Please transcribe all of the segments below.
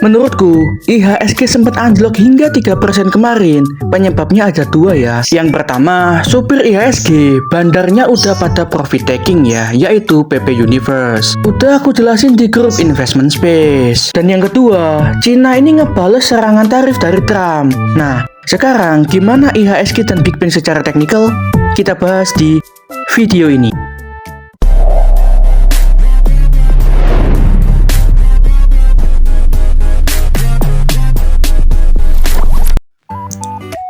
Menurutku, IHSG sempat anjlok hingga 3% kemarin. Penyebabnya ada dua ya. Yang pertama, supir IHSG, bandarnya udah pada profit taking ya, yaitu PP Universe. Udah aku jelasin di grup Investment Space. Dan yang kedua, Cina ini ngebales serangan tarif dari Trump. Nah, sekarang gimana IHSG dan Big Bang secara teknikal? Kita bahas di video ini.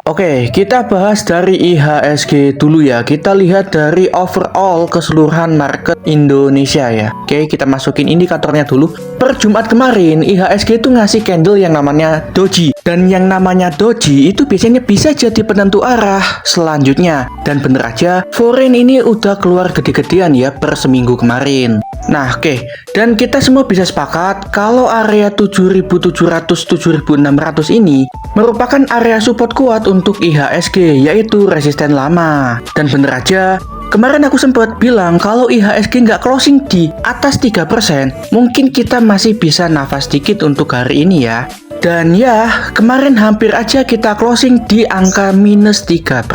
Oke, kita bahas dari IHSG dulu ya. Kita lihat dari overall keseluruhan market Indonesia ya. Oke, kita masukin indikatornya dulu. Per Jumat kemarin, IHSG itu ngasih candle yang namanya doji. Dan yang namanya doji itu biasanya bisa jadi penentu arah selanjutnya. Dan bener aja, foreign ini udah keluar gede-gedean ya per seminggu kemarin. Nah, oke. Dan kita semua bisa sepakat kalau area 7.700-7.600 ini merupakan area support kuat untuk IHSG, yaitu resisten lama. Dan bener aja, kemarin aku sempat bilang kalau IHSG nggak closing di atas 3%, mungkin kita masih bisa nafas dikit untuk hari ini ya. Dan ya, kemarin hampir aja kita closing di angka minus 3%.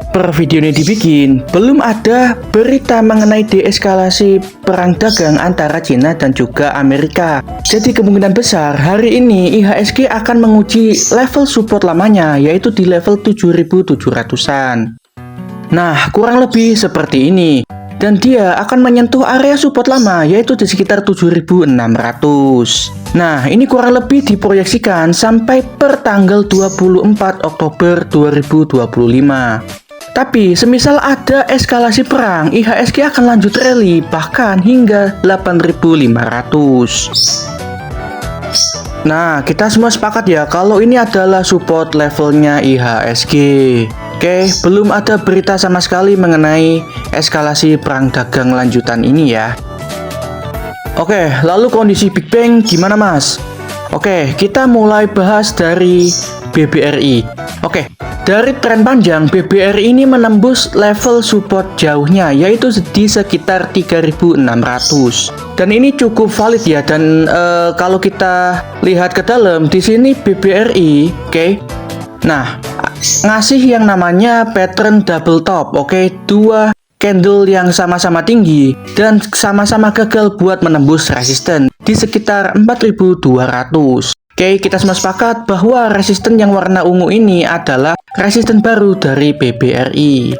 Per video ini dibikin, belum ada berita mengenai deeskalasi perang dagang antara Cina dan juga Amerika. Jadi kemungkinan besar hari ini IHSG akan menguji level support lamanya, yaitu di level 7.700-an. Nah, kurang lebih seperti ini. Dan dia akan menyentuh area support lama, yaitu di sekitar 7.600. Nah, ini kurang lebih diproyeksikan sampai per tanggal 24 Oktober 2025. Tapi, semisal ada eskalasi perang, IHSG akan lanjut rally, bahkan hingga 8.500. Nah, kita semua sepakat ya, kalau ini adalah support levelnya IHSG. Oke, belum ada berita sama sekali mengenai eskalasi perang dagang lanjutan ini ya. Oke, lalu kondisi Big Bang gimana mas? Oke, kita mulai bahas dari BBRI. Oke, dari tren panjang, BBRI ini menembus level support jauhnya, yaitu di sekitar 3.600. Dan ini cukup valid ya. Dan kalau kita lihat ke dalam, di sini BBRI, oke. Nah, ngasih yang namanya pattern double top, oke. Dua candle yang sama-sama tinggi dan sama-sama gagal buat menembus resisten di sekitar 4.200. Oke, kita semua sepakat bahwa resisten yang warna ungu ini adalah resisten baru dari BBRI.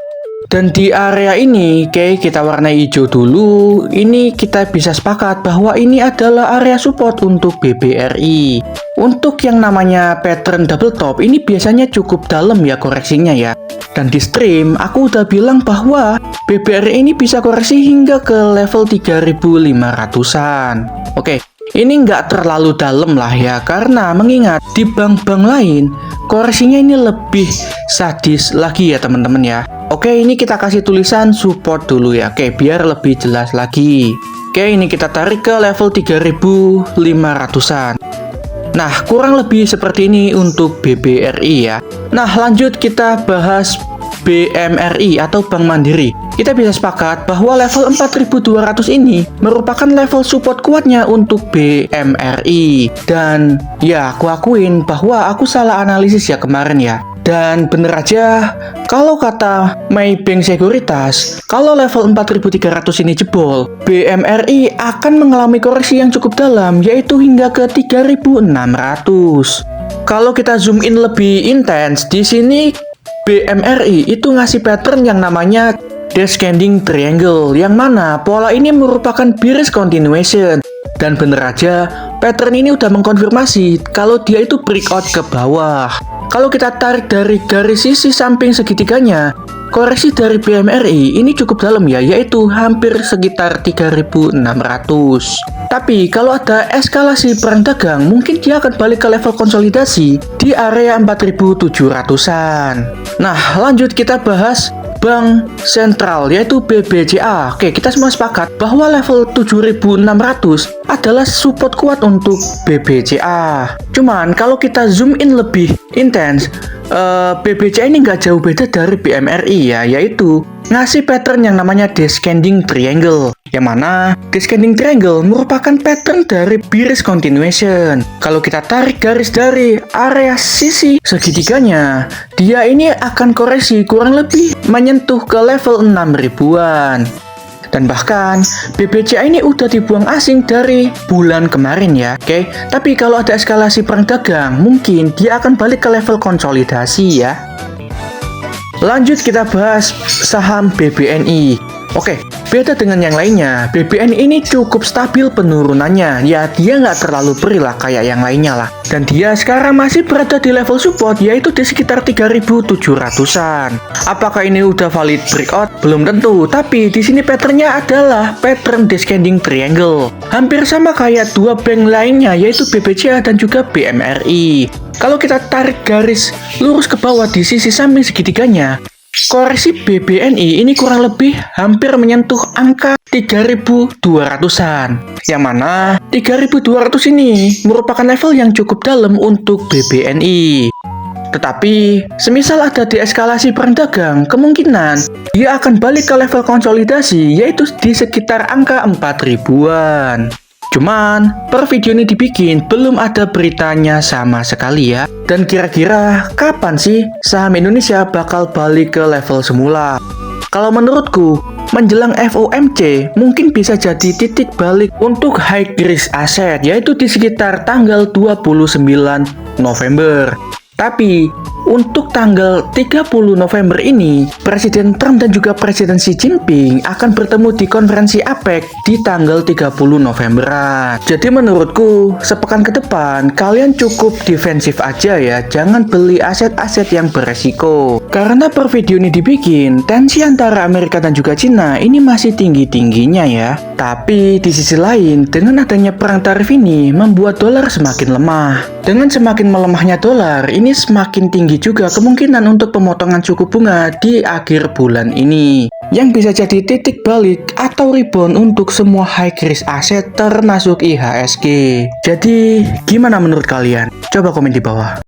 Dan di area ini, oke, kita warna hijau dulu. Ini kita bisa sepakat bahwa ini adalah area support untuk BBRI. Untuk yang namanya pattern double top, ini biasanya cukup dalam ya koreksinya ya. Dan di stream, aku udah bilang bahwa BBRI ini bisa koreksi hingga ke level 3.500-an. Oke. Ini nggak terlalu dalam lah ya, karena mengingat di bank-bank lain koreksinya ini lebih sadis lagi ya teman-teman ya. Oke, ini kita kasih tulisan support dulu ya, oke, biar lebih jelas lagi. Oke, ini kita tarik ke level 3.500-an. Nah, kurang lebih seperti ini untuk BBRI ya. Nah, lanjut kita bahas BMRI atau Bank Mandiri. Kita bisa sepakat bahwa level 4.200 ini merupakan level support kuatnya untuk BMRI. Dan ya, aku akuin bahwa aku salah analisis ya kemarin ya. Dan bener aja, kalau kata Maybank Sekuritas, kalau level 4.300 ini jebol, BMRI akan mengalami koreksi yang cukup dalam, yaitu hingga ke 3.600. Kalau kita zoom in lebih intens, di sini BMRI itu ngasih pattern yang namanya descending triangle, yang mana pola ini merupakan bearish continuation. Dan bener aja, pattern ini udah mengkonfirmasi kalau dia itu breakout ke bawah. Kalau kita tarik dari garis sisi samping segitiganya, koreksi dari BMRI ini cukup dalam ya, yaitu hampir sekitar 3.600. Tapi kalau ada eskalasi perang dagang, mungkin dia akan balik ke level konsolidasi di area 4.700-an. Nah, lanjut kita bahas Bank Sentral, yaitu BBCA. Oke, kita semua sepakat bahwa level 7.600 adalah support kuat untuk BBCA. Cuman kalau kita zoom in lebih intens, BBCA ini nggak jauh beda dari BMRI ya, yaitu ngasih pattern yang namanya descending triangle. Yang mana descending triangle merupakan pattern dari bearish continuation. Kalau kita tarik garis dari area sisi segitiganya, dia ini akan koreksi kurang lebih menyentuh ke level 6 ribuan. Dan bahkan BBCA ini udah dibuang asing dari bulan kemarin ya. Oke, tapi kalau ada eskalasi perang dagang, mungkin dia akan balik ke level konsolidasi ya. Lanjut kita bahas saham BBNI. Oke, beda dengan yang lainnya, BBNI ini cukup stabil penurunannya. Ya, dia nggak terlalu perih lah kayak yang lainnya lah. Dan dia sekarang masih berada di level support, yaitu di sekitar 3.700-an. Apakah ini udah valid breakout? Belum tentu, tapi di sini patternnya adalah pattern descending triangle. Hampir sama kayak dua bank lainnya, yaitu BBCA dan juga BMRI. Kalau kita tarik garis lurus ke bawah di sisi samping segitiganya, koreksi BBNI ini kurang lebih hampir menyentuh angka 3.200-an. Yang mana 3.200 ini merupakan level yang cukup dalam untuk BBNI. Tetapi, semisal ada deeskalasi perang dagang, kemungkinan dia akan balik ke level konsolidasi, yaitu di sekitar angka 4.000-an. Cuman, per video ini dibikin, belum ada beritanya sama sekali ya. Dan kira-kira kapan sih saham Indonesia bakal balik ke level semula? Kalau menurutku, menjelang FOMC mungkin bisa jadi titik balik untuk high risk asset, yaitu di sekitar tanggal 29 November. Tapi, untuk tanggal 30 November ini, Presiden Trump dan juga Presiden Xi Jinping akan bertemu di konferensi APEC di tanggal 30 Novemberan. Jadi menurutku, sepekan ke depan, kalian cukup defensif aja ya, jangan beli aset-aset yang beresiko. Karena per video ini dibikin, tensi antara Amerika dan juga Cina ini masih tinggi-tingginya ya. Tapi di sisi lain, dengan adanya perang tarif ini, membuat dolar semakin lemah. Dengan semakin melemahnya dolar, ini semakin tinggi juga kemungkinan untuk pemotongan suku bunga di akhir bulan ini, yang bisa jadi titik balik atau rebound untuk semua high risk aset termasuk IHSG. Jadi, gimana menurut kalian? Coba komen di bawah.